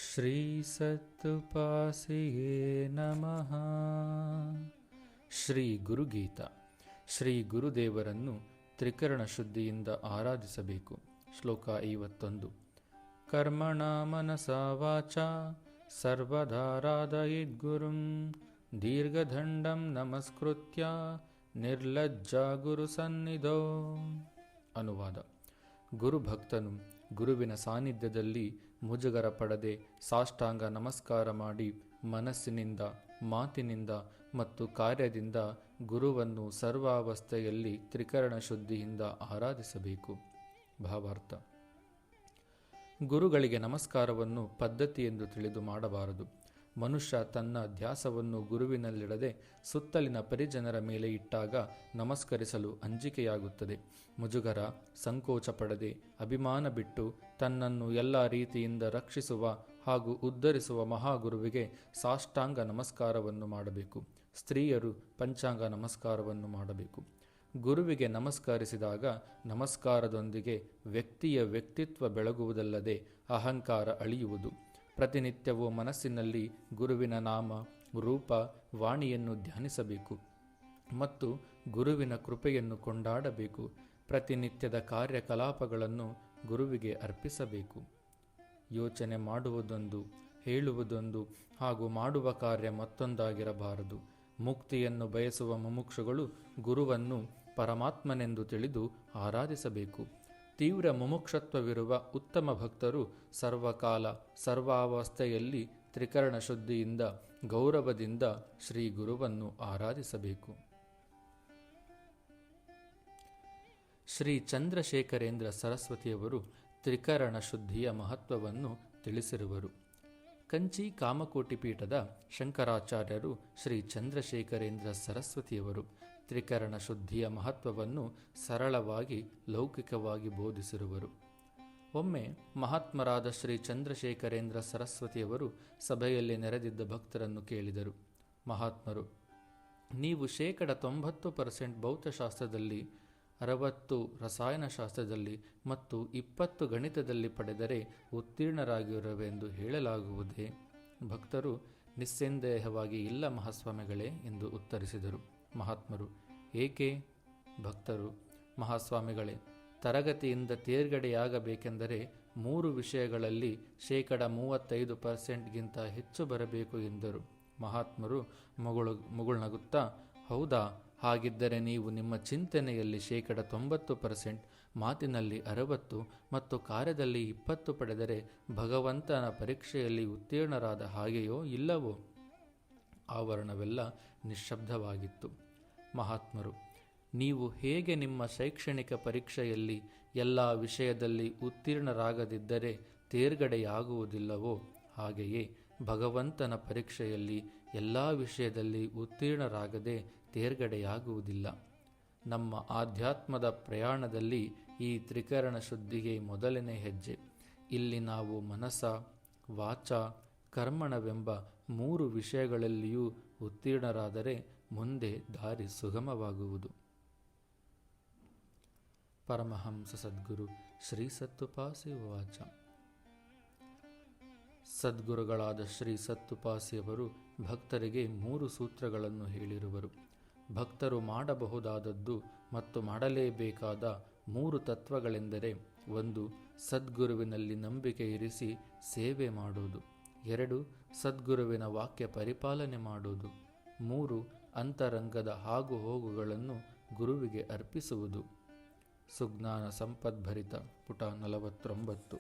ಶ್ರೀ ಸತ್ತುಪಾಸಿಯೇ ನಮಃ. ಶ್ರೀ ಗುರುಗೀತ. ಶ್ರೀ ಗುರುದೇವರನ್ನು ತ್ರಿಕರಣ ಶುದ್ಧಿಯಿಂದ ಆರಾಧಿಸಬೇಕು. ಶ್ಲೋಕ 51. ಕರ್ಮಣ ಮನಸಾ ವಾಚಾ ಸರ್ವಧಾರಾಧಯಿದ್ಗುರುಂ ದೀರ್ಘದಂಡಂ ನಮಸ್ಕೃತ್ಯ ನಿರ್ಲಜ್ಜಾ ಗುರು ಸನ್ನಿಧೋ. ಅನುವಾದ: ಗುರುಭಕ್ತನು ಗುರುವಿನ ಸಾನ್ನಿಧ್ಯದಲ್ಲಿ ಮುಜುಗರ ಪಡದೆ ಸಾಷ್ಟಾಂಗ ನಮಸ್ಕಾರ ಮಾಡಿ ಮನಸ್ಸಿನಿಂದ, ಮಾತಿನಿಂದ ಮತ್ತು ಕಾರ್ಯದಿಂದ ಗುರುವನ್ನು ಸರ್ವಾವಸ್ಥೆಯಲ್ಲಿ ತ್ರಿಕರಣ ಶುದ್ಧಿಯಿಂದ ಆರಾಧಿಸಬೇಕು. ಭಾವಾರ್ಥ: ಗುರುಗಳಿಗೆ ನಮಸ್ಕಾರವನ್ನು ಪದ್ಧತಿ ಎಂದು ತಿಳಿದು ಮಾಡಬಾರದು. ಮನುಷ್ಯ ತನ್ನ ಧ್ಯಾಸವನ್ನು ಗುರುವಿನಲ್ಲಿಡದೆ ಸುತ್ತಲಿನ ಪರಿಜನರ ಮೇಲೆ ಇಟ್ಟಾಗ ನಮಸ್ಕರಿಸಲು ಅಂಜಿಕೆಯಾಗುತ್ತದೆ. ಮುಜುಗರ, ಸಂಕೋಚ ಪಡದೆ ಅಭಿಮಾನ ಬಿಟ್ಟು ತನ್ನನ್ನು ಎಲ್ಲ ರೀತಿಯಿಂದ ರಕ್ಷಿಸುವ ಹಾಗೂ ಉದ್ಧರಿಸುವ ಮಹಾಗುರುವಿಗೆ ಸಾಷ್ಟಾಂಗ ನಮಸ್ಕಾರವನ್ನು ಮಾಡಬೇಕು. ಸ್ತ್ರೀಯರು ಪಂಚಾಂಗ ನಮಸ್ಕಾರವನ್ನು ಮಾಡಬೇಕು. ಗುರುವಿಗೆ ನಮಸ್ಕರಿಸಿದಾಗ ನಮಸ್ಕಾರದೊಂದಿಗೆ ವ್ಯಕ್ತಿಯ ವ್ಯಕ್ತಿತ್ವ ಬೆಳಗುವುದಲ್ಲದೆ ಅಹಂಕಾರ ಅಳಿಯುವುದು. ಪ್ರತಿನಿತ್ಯವೂ ಮನಸ್ಸಿನಲ್ಲಿ ಗುರುವಿನ ನಾಮ, ರೂಪ, ವಾಣಿಯನ್ನು ಧ್ಯಾನಿಸಬೇಕು ಮತ್ತು ಗುರುವಿನ ಕೃಪೆಯನ್ನು ಕೊಂಡಾಡಬೇಕು. ಪ್ರತಿನಿತ್ಯದ ಕಾರ್ಯಕಲಾಪಗಳನ್ನು ಗುರುವಿಗೆ ಅರ್ಪಿಸಬೇಕು. ಯೋಚನೆ ಮಾಡುವುದೊಂದು, ಹೇಳುವುದೊಂದು ಹಾಗೂ ಮಾಡುವ ಕಾರ್ಯ ಮತ್ತೊಂದಾಗಿರಬಾರದು. ಮುಕ್ತಿಯನ್ನು ಬಯಸುವ ಮುಮುಕ್ಷುಗಳು ಗುರುವನ್ನು ಪರಮಾತ್ಮನೆಂದು ತಿಳಿದು ಆರಾಧಿಸಬೇಕು. ತೀವ್ರ ಮುಮುಕ್ಷತ್ವವಿರುವ ಉತ್ತಮ ಭಕ್ತರು ಸರ್ವಕಾಲ ಸರ್ವಾವಸ್ಥೆಯಲ್ಲಿ ತ್ರಿಕರಣ ಶುದ್ಧಿಯಿಂದ ಗೌರವದಿಂದ ಶ್ರೀ ಗುರುವನ್ನು ಆರಾಧಿಸಬೇಕು. ಶ್ರೀ ಚಂದ್ರಶೇಖರೇಂದ್ರ ಸರಸ್ವತಿಯವರು ತ್ರಿಕರಣ ಶುದ್ಧಿಯ ಮಹತ್ವವನ್ನು ತಿಳಿಸಿರುವರು. ಕಂಚಿ ಕಾಮಕೋಟಿ ಪೀಠದ ಶಂಕರಾಚಾರ್ಯರು ಶ್ರೀ ಚಂದ್ರಶೇಖರೇಂದ್ರ ಸರಸ್ವತಿಯವರು ತ್ರಿಕರಣ ಶುದ್ಧಿಯ ಮಹತ್ವವನ್ನು ಸರಳವಾಗಿ ಲೌಕಿಕವಾಗಿ ಬೋಧಿಸಿರುವರು. ಒಮ್ಮೆ ಮಹಾತ್ಮರಾದ ಶ್ರೀ ಚಂದ್ರಶೇಖರೇಂದ್ರ ಸರಸ್ವತಿಯವರು ಸಭೆಯಲ್ಲಿ ನೆರೆದಿದ್ದ ಭಕ್ತರನ್ನು ಕೇಳಿದರು. ಮಹಾತ್ಮರು, ನೀವು 90% ಭೌತಶಾಸ್ತ್ರದಲ್ಲಿ, 60 ರಸಾಯನಶಾಸ್ತ್ರದಲ್ಲಿ ಮತ್ತು 20 ಗಣಿತದಲ್ಲಿ ಪಡೆದರೆ ಉತ್ತೀರ್ಣರಾಗಿರುವೆಂದು ಹೇಳಲಾಗುವುದೇ? ಭಕ್ತರು ನಿಸ್ಸಂದೇಹವಾಗಿ ಇಲ್ಲ ಮಹಾಸ್ವಾಮಿಗಳೇ ಎಂದು ಉತ್ತರಿಸಿದರು. ಮಹಾತ್ಮರು, ಏಕೆ? ಭಕ್ತರು, ಮಹಾಸ್ವಾಮಿಗಳೇ, ತರಗತಿಯಿಂದ ತೇರ್ಗಡೆಯಾಗಬೇಕೆಂದರೆ 3 ವಿಷಯಗಳಲ್ಲಿ 35%ಗಿಂತ ಹೆಚ್ಚು ಬರಬೇಕು ಎಂದರು. ಮಹಾತ್ಮರು ಮುಗುಳ್ನಗುತ್ತಾ, ಹೌದಾ, ಹಾಗಿದ್ದರೆ ನೀವು ನಿಮ್ಮ ಚಿಂತನೆಯಲ್ಲಿ 90%, ಮಾತಿನಲ್ಲಿ 60 ಮತ್ತು ಕಾರ್ಯದಲ್ಲಿ 20 ಪಡೆದರೆ ಭಗವಂತನ ಪರೀಕ್ಷೆಯಲ್ಲಿ ಉತ್ತೀರ್ಣರಾದ ಹಾಗೆಯೋ ಇಲ್ಲವೋ? ಆವರಣವೆಲ್ಲ ನಿಶ್ಶಬ್ದವಾಗಿತ್ತು. ಮಹಾತ್ಮರು, ನೀವು ಹೇಗೆ ನಿಮ್ಮ ಶೈಕ್ಷಣಿಕ ಪರೀಕ್ಷೆಯಲ್ಲಿ ಎಲ್ಲ ವಿಷಯದಲ್ಲಿ ಉತ್ತೀರ್ಣರಾಗದಿದ್ದರೆ ತೇರ್ಗಡೆಯಾಗುವುದಿಲ್ಲವೋ ಹಾಗೆಯೇ ಭಗವಂತನ ಪರೀಕ್ಷೆಯಲ್ಲಿ ಎಲ್ಲ ವಿಷಯದಲ್ಲಿ ಉತ್ತೀರ್ಣರಾಗದೆ ತೇರ್ಗಡೆಯಾಗುವುದಿಲ್ಲ. ನಮ್ಮ ಆಧ್ಯಾತ್ಮದ ಪ್ರಯಾಣದಲ್ಲಿ ಈ ತ್ರಿಕರಣ ಶುದ್ಧಿಗೆ ಮೊದಲನೇ ಹೆಜ್ಜೆ. ಇಲ್ಲಿ ನಾವು ಮನಸ, ವಾಚ, ಕರ್ಮಣವೆಂಬ 3 ವಿಷಯಗಳಲ್ಲಿಯೂ ಉತ್ತೀರ್ಣರಾದರೆ ಮುಂದೆ ದಾರಿ ಸುಗಮವಾಗುವುದು. ಪರಮಹಂಸ ಸದ್ಗುರು ಶ್ರೀ ಸತ್ತುಪಾಸಿ ವಾಚ. ಸದ್ಗುರುಗಳಾದ ಶ್ರೀ ಸತ್ತುಪಾಸಿಯವರು ಭಕ್ತರಿಗೆ 3 ಸೂತ್ರಗಳನ್ನು ಹೇಳಿರುವರು. ಭಕ್ತರು ಮಾಡಬಹುದಾದದ್ದು ಮತ್ತು ಮಾಡಲೇಬೇಕಾದ 3 ತತ್ವಗಳೆಂದರೆ: 1. ಸದ್ಗುರುವಿನಲ್ಲಿ ನಂಬಿಕೆ ಇರಿಸಿ ಸೇವೆ ಮಾಡುವುದು. 2. ಸದ್ಗುರುವಿನ ವಾಕ್ಯ ಪರಿಪಾಲನೆ ಮಾಡುವುದು. 3. ಅಂತರಂಗದ ಆಗು ಹೋಗುಗಳನ್ನು ಗುರುವಿಗೆ ಅರ್ಪಿಸುವುದು. ಸುಜ್ಞಾನ ಸಂಪದ್ಭರಿತ ಪುಟ 49.